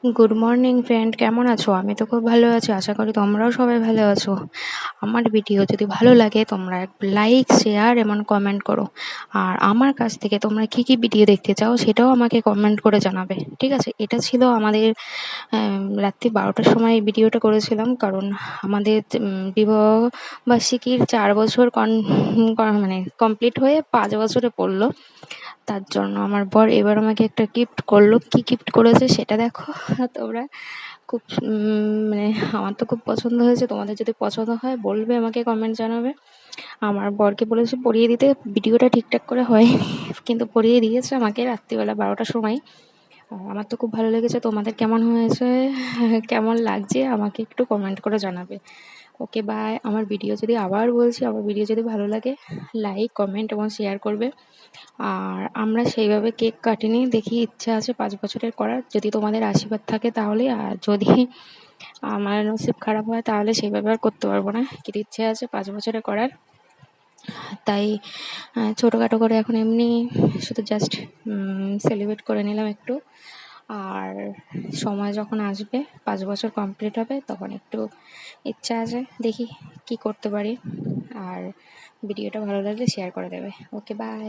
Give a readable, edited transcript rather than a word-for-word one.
Good morning friend, কেমন আছো? আমি তো খুব ভালো আছি, আশা করি তোমরাও সবাই ভালো আছো। আমার ভিডিও যদি ভালো লাগে তোমরা লাইক, শেয়ার এবং কমেন্ট করো। আর আমার কাছ থেকে তোমরা কি কি ভিডিও দেখতে চাও সেটাও আমাকে কমেন্ট করে জানাবে, ঠিক আছে? এটা ছিল আমাদের রাত্রি 12টার সময় এই ভিডিওটা করেছিলাম, কারণ আমাদের বিবাহ বার্ষিকীর 4 বছর মানে কমপ্লিট হয়ে 5 বছরে পড়লো। তার জন্য আমার বর এবার আমাকে একটা গিফট করলো। কি গিফট করেছে সেটা দেখো তোমরা। খুব মানে আমার তো খুব পছন্দ হয়েছে। তোমাদের যদি পছন্দ হয় বলবে, আমাকে কমেন্ট জানাবে। আমার বরকে বলেছে পরিয়ে দিতে, ভিডিওটা ঠিকঠাক করে হয়নি কিন্তু পরিয়ে দিয়েছে আমাকে রাত্রিবেলা 12টার সময়। আমার তো খুব ভালো লেগেছে। তোমাদের কেমন হয়েছে, কেমন লাগছে আমাকে একটু কমেন্ট করে জানাবে। Okay bye. আমার ভিডিও যদি আবার বলছি, আমার ভিডিও যদি ভালো লাগে লাইক, কমেন্ট এবং শেয়ার করবে। আর আমরা সেইভাবে কেক কাটিনি, দেখি ইচ্ছা আছে 5 বছরের করার, যদি তোমাদের আশীর্বাদ থাকে তাহলে। আর যদি আমার নসিব খারাপ হয় তাহলে সেইভাবে আর করতে পারবো না, কিন্তু ইচ্ছে আছে 5 বছরে করার। তাই ছোটোখাটো করে এখন এমনি শুধু জাস্ট সেলিব্রেট করে নিলাম একটু। আর সময় যখন আসবে 5 বছর কমপ্লিট হবে তখন একটু ইচ্ছা আছে, দেখি কি করতে পারি। আর ভিডিওটা ভালো লাগলে শেয়ার করে দেবে। Okay bye.